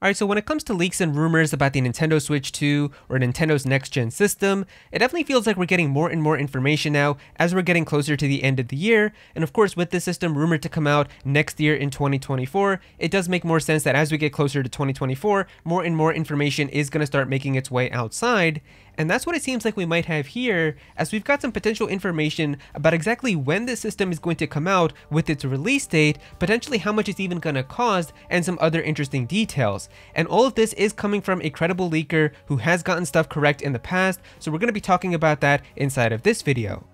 Alright, so when it comes to leaks and rumors about the Nintendo Switch 2 or Nintendo's next-gen system, it definitely feels like we're getting more and more information now as we're getting closer to the end of the year. And of course, with this system rumored to come out next year in 2024, it does make more sense that as we get closer to 2024, more and more information is going to start making its way outside. And that's what it seems like we might have here, as we've got some potential information about exactly when this system is going to come out with its release date, potentially how much it's even going to cost, and some other interesting details. And all of this is coming from a credible leaker who has gotten stuff correct in the past, so we're going to be talking about that inside of this video.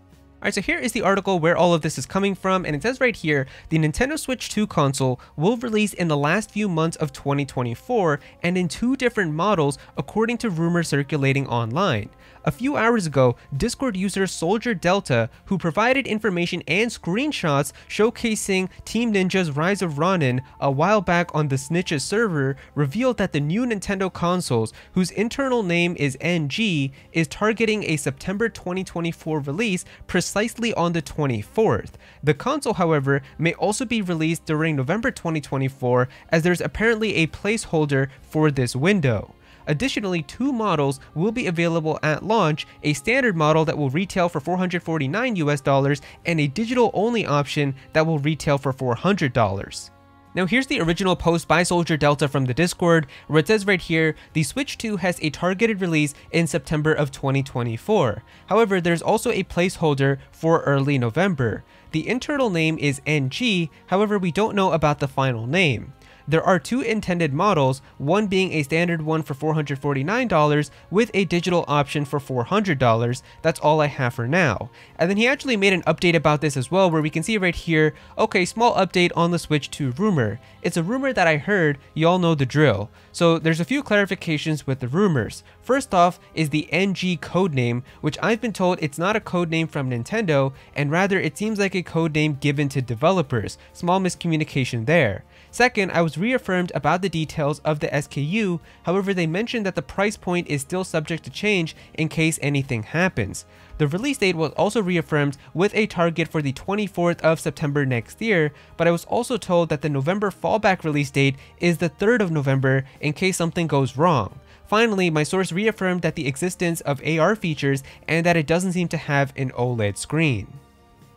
Alright, so here is the article where all of this is coming from, and it says right here, the Nintendo Switch 2 console will release in the last few months of 2024, and in 2 different models according to rumors circulating online. A few hours ago, Discord user SoldierDelta, who provided information and screenshots showcasing Team Ninja's Rise of Ronin a while back on the Snitches server, revealed that the new Nintendo consoles, whose internal name is NG, is targeting a September 2024 release precisely on the 24th. The console, however, may also be released during November 2024, as there's apparently a placeholder for this window. Additionally, 2 models will be available at launch, a standard model that will retail for $449 US and a digital only option that will retail for $400. Now here's the original post by SoldierDelta from the Discord, where it says right here, the Switch 2 has a targeted release in September of 2024. However, there's also a placeholder for early November. The internal name is NG, however we don't know about the final name. There are 2 intended models, one being a standard one for $449 with a digital option for $400. That's all I have for now. And then he actually made an update about this as well, where we can see right here, okay, small update on the Switch 2 rumor. It's a rumor that I heard, y'all know the drill. So there's a few clarifications with the rumors. First off is the NG codename, which I've been told it's not a codename from Nintendo, and rather it seems like a codename given to developers. Small miscommunication there. Second, I was reaffirmed about the details of the SKU, however they mentioned that the price point is still subject to change in case anything happens. The release date was also reaffirmed with a target for the 24th of September next year, but I was also told that the November fallback release date is the 3rd of November in case something goes wrong. Finally, my source reaffirmed that the existence of AR features and that it doesn't seem to have an OLED screen.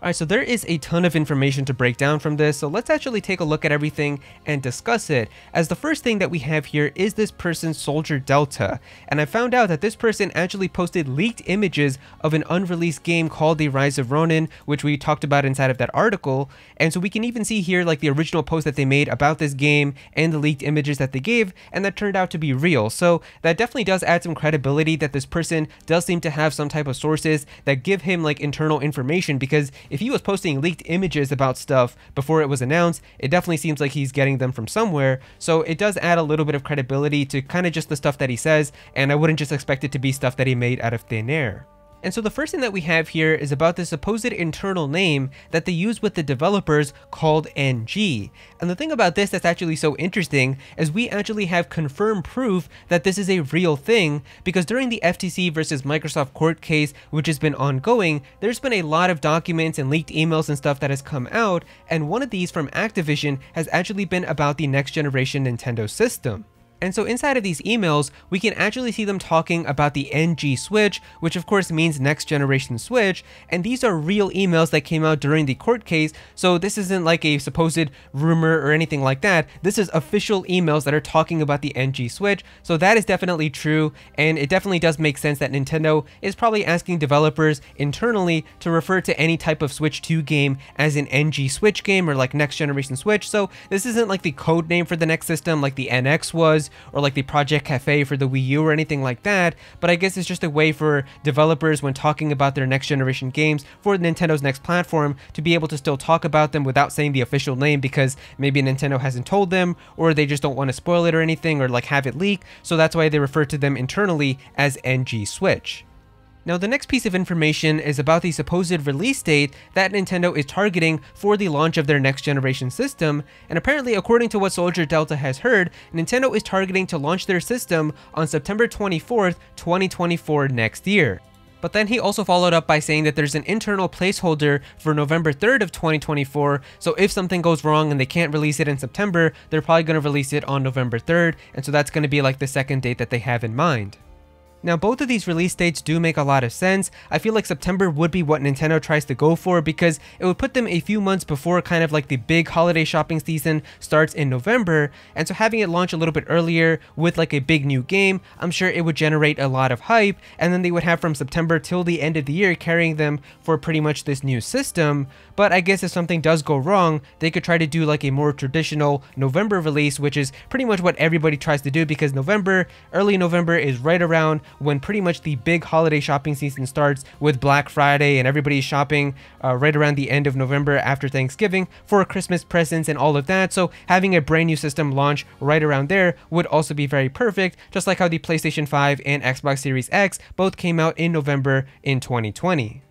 Alright, so there is a ton of information to break down from this, so let's actually take a look at everything and discuss it, as the first thing that we have here is this person SoldierDelta, and I found out that this person actually posted leaked images of an unreleased game called The Rise of Ronin, which we talked about inside of that article, and so we can even see here like the original post that they made about this game and the leaked images that they gave, and that turned out to be real. So that definitely does add some credibility that this person does seem to have some type of sources that give him like internal information, because if he was posting leaked images about stuff before it was announced, it definitely seems like he's getting them from somewhere, so it does add a little bit of credibility to kind of just the stuff that he says, and I wouldn't just expect it to be stuff that he made out of thin air. And so the first thing that we have here is about the supposed internal name that they use with the developers called NG. And the thing about this that's actually so interesting is we actually have confirmed proof that this is a real thing, because during the FTC versus Microsoft court case, which has been ongoing, there's been a lot of documents and leaked emails and stuff that has come out, and one of these from Activision has actually been about the next generation Nintendo system. And so inside of these emails, we can actually see them talking about the NG Switch, which of course means next generation Switch, and these are real emails that came out during the court case, so this isn't like a supposed rumor or anything like that. This is official emails that are talking about the NG Switch, so that is definitely true, and it definitely does make sense that Nintendo is probably asking developers internally to refer to any type of Switch 2 game as an NG Switch game or like next generation Switch. So this isn't like the code name for the next system like the NX was, or like the Project Cafe for the Wii U or anything like that, but I guess it's just a way for developers when talking about their next generation games for Nintendo's next platform to be able to still talk about them without saying the official name, because maybe Nintendo hasn't told them, or they just don't want to spoil it or anything, or like have it leak, so that's why they refer to them internally as NG Switch. Now the next piece of information is about the supposed release date that Nintendo is targeting for the launch of their next generation system, and apparently according to what SoldierDelta has heard, Nintendo is targeting to launch their system on September 24th, 2024 next year. But then he also followed up by saying that there's an internal placeholder for November 3rd of 2024, so if something goes wrong and they can't release it in September, they're probably going to release it on November 3rd, and so that's going to be like the second date that they have in mind. Now, both of these release dates do make a lot of sense. I feel like September would be what Nintendo tries to go for because it would put them a few months before kind of like the big holiday shopping season starts in November, and so having it launch a little bit earlier with like a big new game, I'm sure it would generate a lot of hype, and then they would have from September till the end of the year carrying them for pretty much this new system. But I guess if something does go wrong, they could try to do like a more traditional November release, which is pretty much what everybody tries to do because early November is right around when pretty much the big holiday shopping season starts with Black Friday, and everybody's shopping right around the end of November after Thanksgiving for Christmas presents and all of that. So having a brand new system launch right around there would also be very perfect, just like how the PlayStation 5 and Xbox Series X both came out in November in 2020.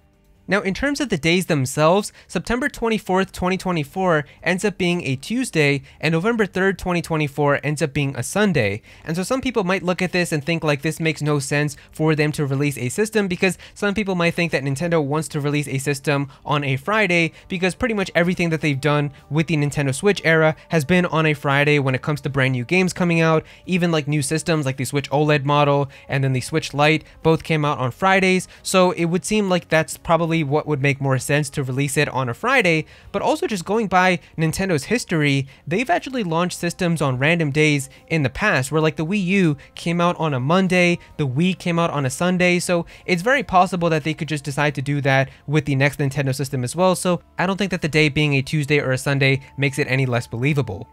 Now, in terms of the days themselves, September 24th, 2024 ends up being a Tuesday, and November 3rd, 2024 ends up being a Sunday. And so some people might look at this and think like this makes no sense for them to release a system, because some people might think that Nintendo wants to release a system on a Friday because pretty much everything that they've done with the Nintendo Switch era has been on a Friday when it comes to brand new games coming out. Even like new systems like the Switch OLED model and then the Switch Lite both came out on Fridays. So it would seem like that's probably what would make more sense to release it on a Friday. But also just going by Nintendo's history, they've actually launched systems on random days in the past, where like the Wii U came out on a Monday, the Wii came out on a Sunday, so it's very possible that they could just decide to do that with the next Nintendo system as well. So I don't think that the day being a Tuesday or a Sunday makes it any less believable.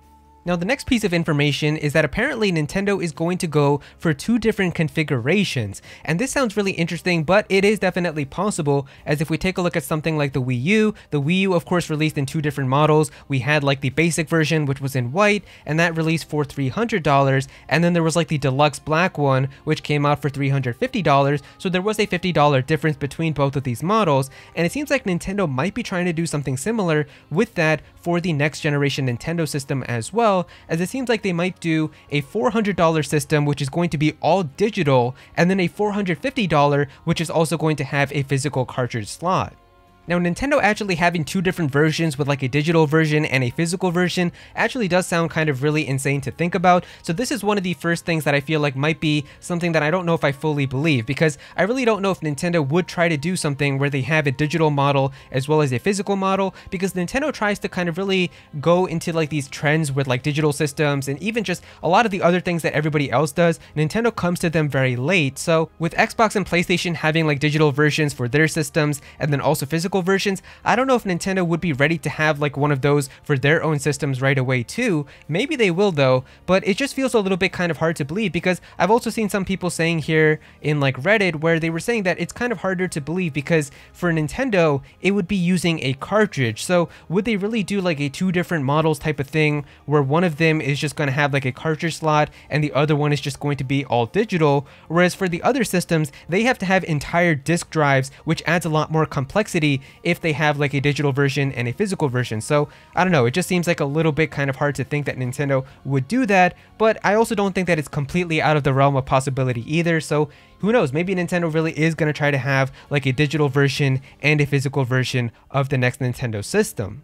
Now, the next piece of information is that apparently Nintendo is going to go for 2 different configurations. And this sounds really interesting, but it is definitely possible, as if we take a look at something like the Wii U of course released in 2 different models. We had like the basic version, which was in white, and that released for $300, and then there was like the deluxe black one, which came out for $350, so there was a $50 difference between both of these models, and it seems like Nintendo might be trying to do something similar with that for the next generation Nintendo system as well, as it seems like they might do a $400 system which is going to be all digital, and then a $450 which is also going to have a physical cartridge slot. Now, Nintendo actually having 2 different versions with like a digital version and a physical version actually does sound kind of really insane to think about. So this is one of the first things that I feel like might be something that I don't know if I fully believe, because I really don't know if Nintendo would try to do something where they have a digital model as well as a physical model, because Nintendo tries to kind of really go into like these trends with like digital systems and even just a lot of the other things that everybody else does. Nintendo comes to them very late. So with Xbox and PlayStation having like digital versions for their systems and then also physical versions, I don't know if Nintendo would be ready to have like one of those for their own systems right away too. Maybe they will though, but it just feels a little bit kind of hard to believe, because I've also seen some people saying here in like Reddit where they were saying that it's kind of harder to believe because for Nintendo it would be using a cartridge. So would they really do like a 2 different models type of thing where one of them is just going to have like a cartridge slot and the other one is just going to be all digital, whereas for the other systems they have to have entire disk drives, which adds a lot more complexity if they have like a digital version and a physical version. So I don't know, it just seems like a little bit kind of hard to think that Nintendo would do that, but I also don't think that it's completely out of the realm of possibility either. So who knows, maybe Nintendo really is going to try to have like a digital version and a physical version of the next Nintendo system.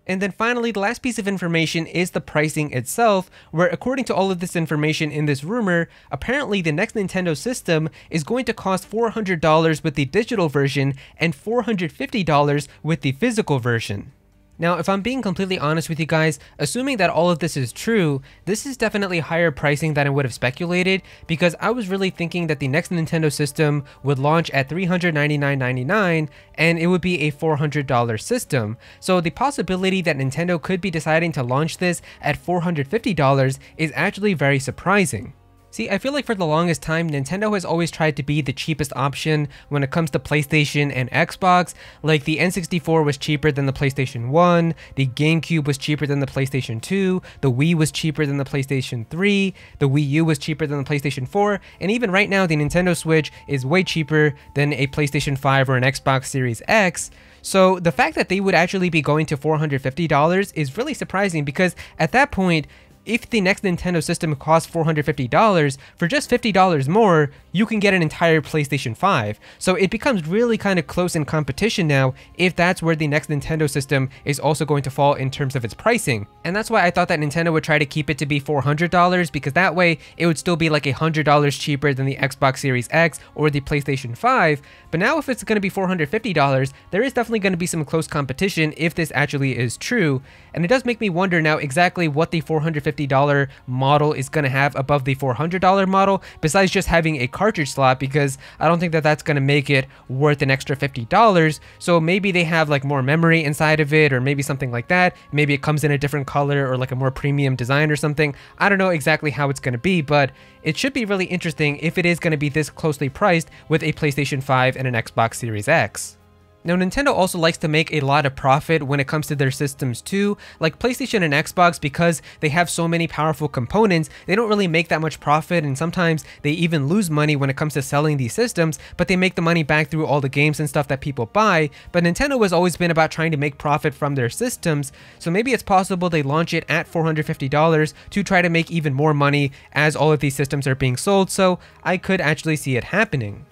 And then finally, the last piece of information is the pricing itself, where according to all of this information in this rumor, apparently the next Nintendo system is going to cost $400 with the digital version and $450 with the physical version. Now, if I'm being completely honest with you guys, assuming that all of this is true, this is definitely higher pricing than I would have speculated, because I was really thinking that the next Nintendo system would launch at $399.99 and it would be a $400 system. So the possibility that Nintendo could be deciding to launch this at $450 is actually very surprising. See, I feel like for the longest time, Nintendo has always tried to be the cheapest option when it comes to PlayStation and Xbox. Like the N64 was cheaper than the PlayStation 1, the GameCube was cheaper than the PlayStation 2, the Wii was cheaper than the PlayStation 3, the Wii U was cheaper than the PlayStation 4, and even right now the Nintendo Switch is way cheaper than a PlayStation 5 or an Xbox Series X. So the fact that they would actually be going to $450 is really surprising, because at that point, if the next Nintendo system costs $450, for just $50 more, you can get an entire PlayStation 5. So it becomes really kind of close in competition now if that's where the next Nintendo system is also going to fall in terms of its pricing. And that's why I thought that Nintendo would try to keep it to be $400, because that way it would still be like $100 cheaper than the Xbox Series X or the PlayStation 5. But now if it's going to be $450, there is definitely going to be some close competition if this actually is true. And it does make me wonder now exactly what the $450 model is going to have above the $400 model, besides just having a cartridge slot, because I don't think that that's going to make it worth an extra $50. So maybe they have like more memory inside of it, or maybe something like that. Maybe it comes in a different color or like a more premium design or something. I don't know exactly how it's going to be, but it should be really interesting if it is going to be this closely priced with a PlayStation 5 and an Xbox Series X. Now, Nintendo also likes to make a lot of profit when it comes to their systems too. Like PlayStation and Xbox, because they have so many powerful components, they don't really make that much profit, and sometimes they even lose money when it comes to selling these systems, but they make the money back through all the games and stuff that people buy. But Nintendo has always been about trying to make profit from their systems, so maybe it's possible they launch it at $450 to try to make even more money as all of these systems are being sold, so I could actually see it happening.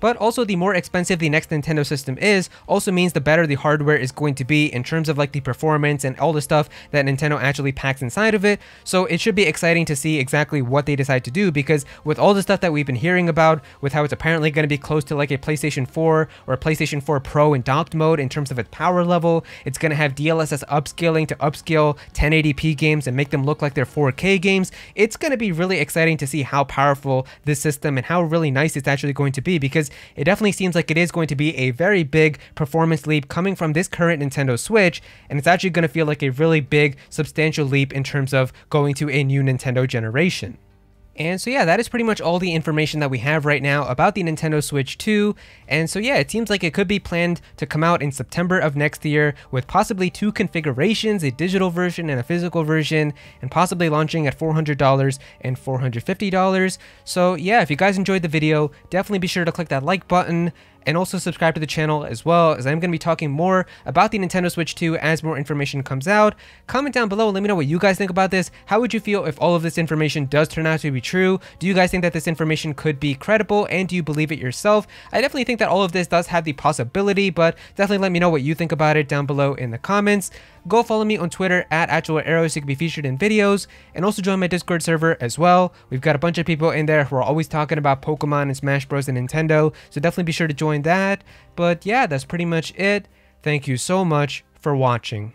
But also, the more expensive the next Nintendo system is also means the better the hardware is going to be in terms of like the performance and all the stuff that Nintendo actually packs inside of it. So it should be exciting to see exactly what they decide to do, because with all the stuff that we've been hearing about, with how it's apparently going to be close to like a PlayStation 4 or a PlayStation 4 Pro in docked mode in terms of its power level, it's going to have DLSS upscaling to upscale 1080p games and make them look like they're 4K games. It's going to be really exciting to see how powerful this system and how really nice it's actually going to be, because it definitely seems like it is going to be a very big performance leap coming from this current Nintendo Switch, and it's actually going to feel like a really big, substantial leap in terms of going to a new Nintendo generation. And so yeah, that is pretty much all the information that we have right now about the Nintendo Switch 2. And so yeah, it seems like it could be planned to come out in September of next year with possibly two configurations, a digital version and a physical version, and possibly launching at $400 and $450. So yeah, if you guys enjoyed the video, definitely be sure to click that like button, and also subscribe to the channel, as well as I'm going to be talking more about the Nintendo Switch 2 as more information comes out. Comment down below and let me know what you guys think about this. How would you feel if all of this information does turn out to be true? Do you guys think that this information could be credible, and do you believe it yourself? I definitely think that all of this does have the possibility, but definitely let me know what you think about it down below in the comments. Go follow me on Twitter at @Aero so you can be featured in videos, and also join my Discord server as well. We've got a bunch of people in there who are always talking about Pokemon and Smash Bros and Nintendo, so definitely be sure to join that. But yeah, that's pretty much it. Thank you so much for watching.